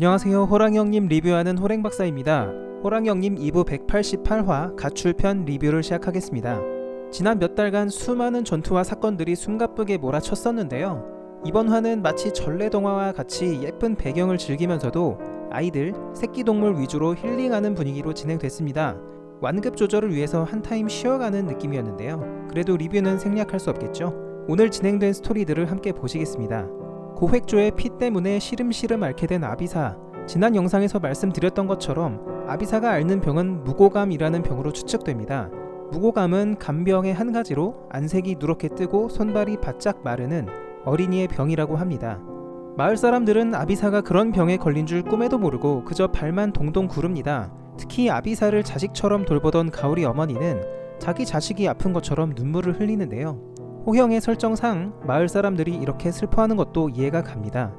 안녕하세요. 호랑이형님 리뷰하는 호랭박사입니다. 호랑이형님 2부 188화 가출편 리뷰를 시작하겠습니다. 지난 몇 달간 수많은 전투와 사건들이 숨가쁘게 몰아쳤었는데요. 이번 화는 마치 전래동화와 같이 예쁜 배경을 즐기면서도 아이들, 새끼동물 위주로 힐링하는 분위기로 진행됐습니다. 완급 조절을 위해서 한 타임 쉬어가는 느낌이었는데요. 그래도 리뷰는 생략할 수 없겠죠. 오늘 진행된 스토리들을 함께 보시겠습니다. 고획조의 피 때문에 시름시름 앓게 된 아비사. 지난 영상에서 말씀드렸던 것처럼 아비사가 앓는 병은 무고감이라는 병으로 추측됩니다. 무고감은 간병의 한 가지로 안색이 누렇게 뜨고 손발이 바짝 마르는 어린이의 병이라고 합니다. 마을 사람들은 아비사가 그런 병에 걸린 줄 꿈에도 모르고 그저 발만 동동 구릅니다. 특히 아비사를 자식처럼 돌보던 가오리 어머니는 자기 자식이 아픈 것처럼 눈물을 흘리는데요. 호형의 설정상 마을 사람들이 이렇게 슬퍼하는 것도 이해가 갑니다.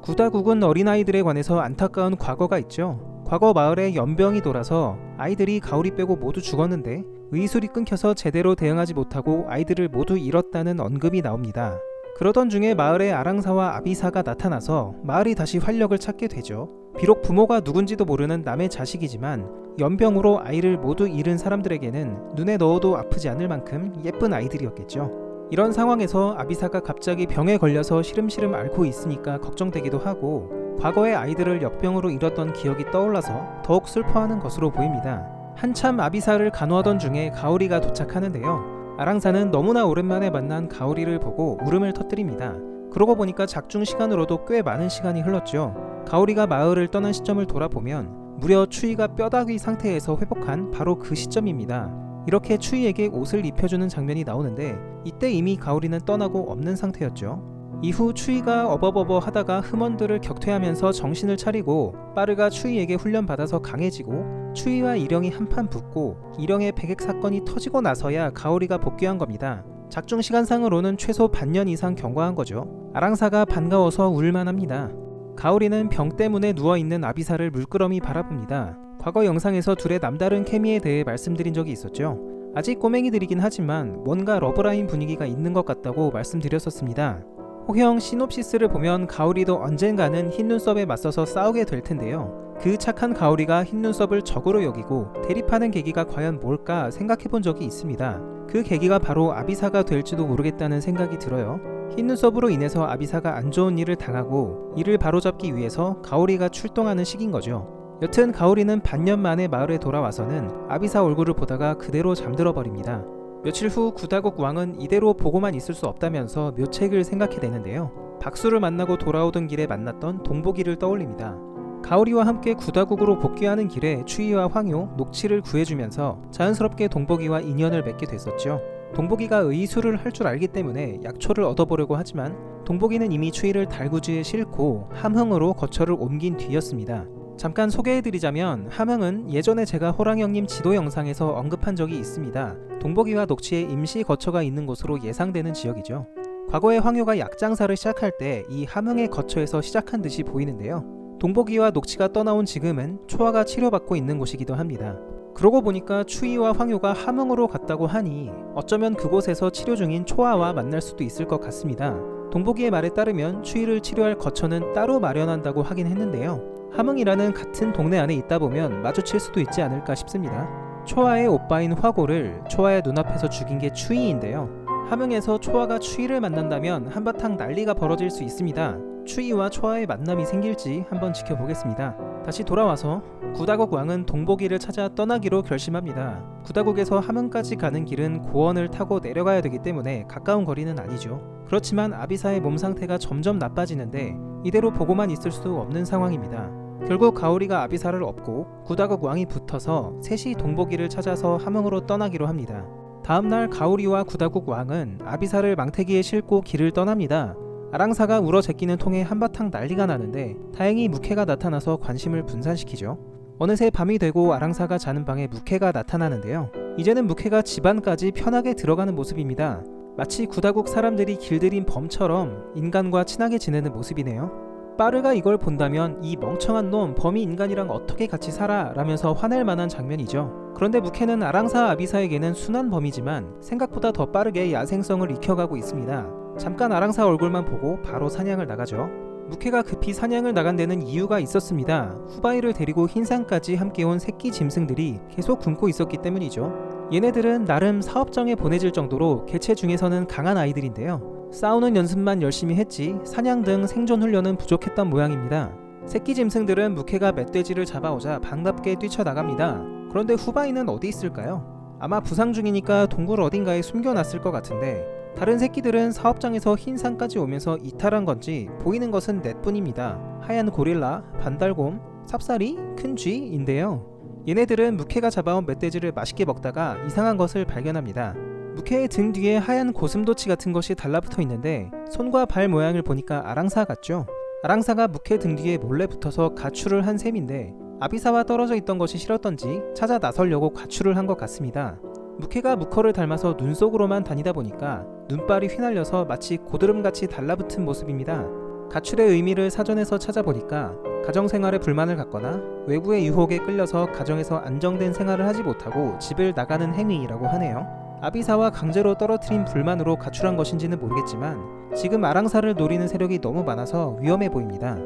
구다국은 어린아이들에 관해서 안타까운 과거가 있죠. 과거 마을에 연병이 돌아서 아이들이 가오리 빼고 모두 죽었는데 의술이 끊겨서 제대로 대응하지 못하고 아이들을 모두 잃었다는 언급이 나옵니다. 그러던 중에 마을에 아랑사와 아비사가 나타나서 마을이 다시 활력을 찾게 되죠. 비록 부모가 누군지도 모르는 남의 자식이지만 연병으로 아이를 모두 잃은 사람들에게는 눈에 넣어도 아프지 않을 만큼 예쁜 아이들이었겠죠. 이런 상황에서 아비사가 갑자기 병에 걸려서 시름시름 앓고 있으니까 걱정되기도 하고 과거의 아이들을 역병으로 잃었던 기억이 떠올라서 더욱 슬퍼하는 것으로 보입니다. 한참 아비사를 간호하던 중에 가오리가 도착하는데요. 아랑사는 너무나 오랜만에 만난 가오리를 보고 울음을 터뜨립니다. 그러고 보니까 작중 시간으로도 꽤 많은 시간이 흘렀죠. 가오리가 마을을 떠난 시점을 돌아보면 무려 추위가 뼈다귀 상태에서 회복한 바로 그 시점입니다. 이렇게 추위에게 옷을 입혀주는 장면이 나오는데 이때 이미 가오리는 떠나고 없는 상태였죠. 이후 추위가 어버버버 하다가 흠원들을 격퇴하면서 정신을 차리고 빠르가 추위에게 훈련받아서 강해지고 추위와 일영이 한판 붙고 일영의 백액 사건이 터지고 나서야 가오리가 복귀한 겁니다. 작중 시간상으로는 최소 반년 이상 경과한 거죠. 아랑사가 반가워서 울만합니다. 가오리는 병 때문에 누워있는 아비사를 물끄러미 바라봅니다. 과거 영상에서 둘의 남다른 케미에 대해 말씀드린 적이 있었죠. 아직 꼬맹이들이긴 하지만 뭔가 러브라인 분위기가 있는 것 같다고 말씀드렸었습니다. 호형 시놉시스를 보면 가오리도 언젠가는 흰눈썹에 맞서서 싸우게 될 텐데요. 그 착한 가오리가 흰눈썹을 적으로 여기고 대립하는 계기가 과연 뭘까 생각해본 적이 있습니다. 그 계기가 바로 아비사가 될지도 모르겠다는 생각이 들어요. 흰눈썹으로 인해서 아비사가 안 좋은 일을 당하고 이를 바로잡기 위해서 가오리가 출동하는 시기인 거죠. 여튼 가오리는 반년 만에 마을에 돌아와서는 아비사 얼굴을 보다가 그대로 잠들어 버립니다. 며칠 후 구다국 왕은 이대로 보고만 있을 수 없다면서 묘책을 생각해내는데요. 박수를 만나고 돌아오던 길에 만났던 동복이를 떠올립니다. 가오리와 함께 구다국으로 복귀하는 길에 추이와 황요, 녹치를 구해주면서 자연스럽게 동복이와 인연을 맺게 됐었죠. 동복이가 의술을 할 줄 알기 때문에 약초를 얻어보려고 하지만 동복이는 이미 추이를 달구지에 싣고 함흥으로 거처를 옮긴 뒤였습니다. 잠깐 소개해드리자면 함흥은 예전에 제가 호랑이형님 지도 영상에서 언급한 적이 있습니다. 동복이와 녹치의 임시 거처가 있는 곳으로 예상되는 지역이죠. 과거에 황효가 약장사를 시작할 때 이 함흥의 거처에서 시작한 듯이 보이는데요. 동복이와 녹치가 떠나온 지금은 초아가 치료받고 있는 곳이기도 합니다. 그러고 보니까 추이와 황효가 함흥으로 갔다고 하니 어쩌면 그곳에서 치료 중인 초아와 만날 수도 있을 것 같습니다. 동복이의 말에 따르면 추이를 치료할 거처는 따로 마련한다고 하긴 했는데요. 함흥이라는 같은 동네 안에 있다 보면 마주칠 수도 있지 않을까 싶습니다. 초아의 오빠인 화고를 초아의 눈앞에서 죽인 게 추이인데요. 함흥에서 초아가 추이를 만난다면 한바탕 난리가 벌어질 수 있습니다. 추이와 초아의 만남이 생길지 한번 지켜보겠습니다. 다시 돌아와서 구다국 왕은 동복이를 찾아 떠나기로 결심합니다. 구다국에서 함흥까지 가는 길은 고원을 타고 내려가야 되기 때문에 가까운 거리는 아니죠. 그렇지만 아비사의 몸 상태가 점점 나빠지는데 이대로 보고만 있을 수 없는 상황입니다. 결국 가오리가 아비사를 업고 구다국 왕이 붙어서 셋이 동복이를 찾아서 함흥으로 떠나기로 합니다. 다음날 가오리와 구다국 왕은 아비사를 망태기에 싣고 길을 떠납니다. 아랑사가 울어 제끼는 통에 한바탕 난리가 나는데 다행히 무케가 나타나서 관심을 분산시키죠. 어느새 밤이 되고 아랑사가 자는 방에 무케가 나타나는데요. 이제는 무케가 집안까지 편하게 들어가는 모습입니다. 마치 구다국 사람들이 길들인 범처럼 인간과 친하게 지내는 모습이네요. 빠르가 이걸 본다면 이 멍청한 놈 범이 인간이랑 어떻게 같이 살아? 라면서 화낼 만한 장면이죠. 그런데 무케는 아랑사 아비사에게는 순한 범이지만 생각보다 더 빠르게 야생성을 익혀가고 있습니다. 잠깐 아랑사 얼굴만 보고 바로 사냥을 나가죠. 무캐가 급히 사냥을 나간 데는 이유가 있었습니다. 후바이를 데리고 흰산까지 함께 온 새끼 짐승들이 계속 굶고 있었기 때문이죠. 얘네들은 나름 사업정에 보내질 정도로 개체 중에서는 강한 아이들인데요. 싸우는 연습만 열심히 했지 사냥 등 생존 훈련은 부족했던 모양입니다. 새끼 짐승들은 무캐가 멧돼지를 잡아오자 반갑게 뛰쳐나갑니다. 그런데 후바이는 어디 있을까요? 아마 부상 중이니까 동굴 어딘가에 숨겨놨을 것 같은데 다른 새끼들은 사업장에서 흰산까지 오면서 이탈한 건지 보이는 것은 넷뿐입니다. 하얀 고릴라, 반달곰, 삽사리, 큰 쥐인데요. 얘네들은 무캐가 잡아온 멧돼지를 맛있게 먹다가 이상한 것을 발견합니다. 무캐의 등 뒤에 하얀 고슴도치 같은 것이 달라붙어 있는데 손과 발 모양을 보니까 아랑사 같죠? 아랑사가 무캐 등 뒤에 몰래 붙어서 가출을 한 셈인데 아비사와 떨어져 있던 것이 싫었던지 찾아 나서려고 가출을 한 것 같습니다. 무캐가 무커를 닮아서 눈 속으로만 다니다 보니까 눈발이 휘날려서 마치 고드름같이 달라붙은 모습입니다. 가출의 의미를 사전에서 찾아보니까 가정생활에 불만을 갖거나 외부의 유혹에 끌려서 가정에서 안정된 생활을 하지 못하고 집을 나가는 행위라고 하네요. 아비사와 강제로 떨어뜨린 불만으로 가출한 것인지는 모르겠지만 지금 아랑사를 노리는 세력이 너무 많아서 위험해 보입니다.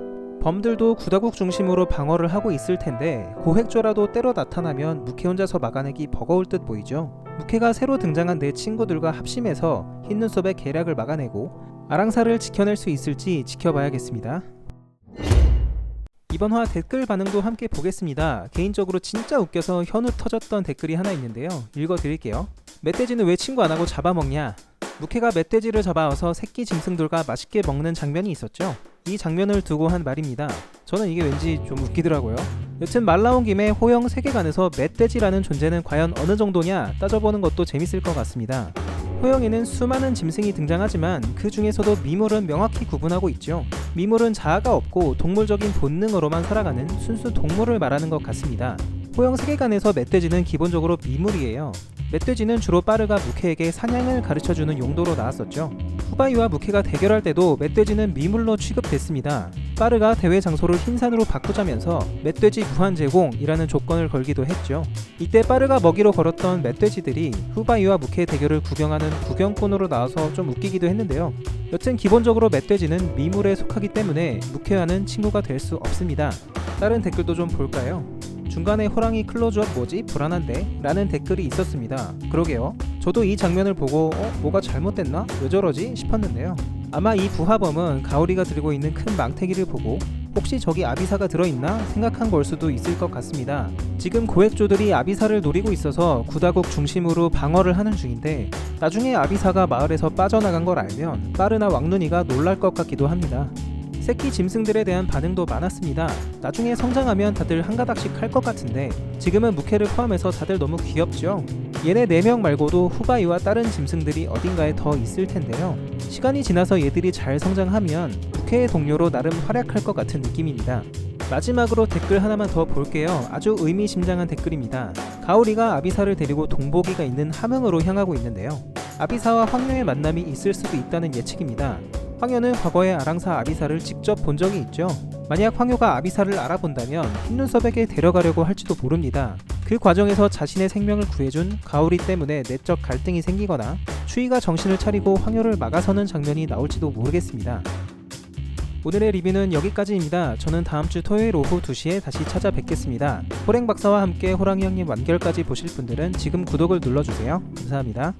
범들도 구다국 중심으로 방어를 하고 있을 텐데 고획조라도 때로 나타나면 무캐 혼자서 막아내기 버거울 듯 보이죠. 무캐가 새로 등장한 내 친구들과 합심해서 흰 눈썹의 계략을 막아내고 아랑사를 지켜낼 수 있을지 지켜봐야겠습니다. 이번 화 댓글 반응도 함께 보겠습니다. 개인적으로 진짜 웃겨서 현우 터졌던 댓글이 하나 있는데요. 읽어드릴게요. 멧돼지는 왜 친구 안하고 잡아먹냐? 무캐가 멧돼지를 잡아와서 새끼 짐승들과 맛있게 먹는 장면이 있었죠. 이 장면을 두고 한 말입니다. 저는 이게 왠지 좀 웃기더라고요. 여튼 말 나온 김에 호영 세계관에서 멧돼지라는 존재는 과연 어느 정도냐 따져보는 것도 재밌을 것 같습니다. 호영에는 수많은 짐승이 등장하지만 그 중에서도 미물은 명확히 구분하고 있죠. 미물은 자아가 없고 동물적인 본능으로만 살아가는 순수 동물을 말하는 것 같습니다. 호영 세계관에서 멧돼지는 기본적으로 미물이에요. 멧돼지는 주로 빠르가 무캐에게 사냥을 가르쳐주는 용도로 나왔었죠. 후바이와 무캐가 대결할 때도 멧돼지는 미물로 취급됐습니다. 빠르가 대회 장소를 흰산으로 바꾸자면서 멧돼지 무한 제공이라는 조건을 걸기도 했죠. 이때 빠르가 먹이로 걸었던 멧돼지들이 후바이와 무캐 대결을 구경하는 구경꾼으로 나와서 좀 웃기기도 했는데요. 여튼 기본적으로 멧돼지는 미물에 속하기 때문에 무캐와는 친구가 될 수 없습니다. 다른 댓글도 좀 볼까요? 중간에 호랑이 클로즈업 뭐지? 불안한데? 라는 댓글이 있었습니다. 그러게요. 저도 이 장면을 보고 뭐가 잘못됐나? 왜 저러지? 싶었는데요. 아마 이 부하범은 가오리가 들고 있는 큰 망태기를 보고 혹시 저기 아비사가 들어있나? 생각한 걸 수도 있을 것 같습니다. 지금 고액조들이 아비사를 노리고 있어서 구다국 중심으로 방어를 하는 중인데 나중에 아비사가 마을에서 빠져나간 걸 알면 빠르나 왕눈이가 놀랄 것 같기도 합니다. 새끼 짐승들에 대한 반응도 많았습니다. 나중에 성장하면 다들 한 가닥씩 할 것 같은데 지금은 무캐를 포함해서 다들 너무 귀엽죠? 얘네 4명 말고도 후바이와 다른 짐승들이 어딘가에 더 있을 텐데요. 시간이 지나서 얘들이 잘 성장하면 무캐의 동료로 나름 활약할 것 같은 느낌입니다. 마지막으로 댓글 하나만 더 볼게요. 아주 의미심장한 댓글입니다. 가오리가 아비사를 데리고 동복이가 있는 함흥으로 향하고 있는데요. 아비사와 황녀의 만남이 있을 수도 있다는 예측입니다. 황녀는 과거에 아랑사 아비사를 직접 본 적이 있죠. 만약 황녀가 아비사를 알아본다면 흰눈썹에게 데려가려고 할지도 모릅니다. 그 과정에서 자신의 생명을 구해준 가오리 때문에 내적 갈등이 생기거나 추위가 정신을 차리고 황녀를 막아서는 장면이 나올지도 모르겠습니다. 오늘의 리뷰는 여기까지입니다. 저는 다음주 토요일 오후 2시에 다시 찾아뵙겠습니다. 호랭박사와 함께 호랑이 형님 완결까지 보실 분들은 지금 구독을 눌러주세요. 감사합니다.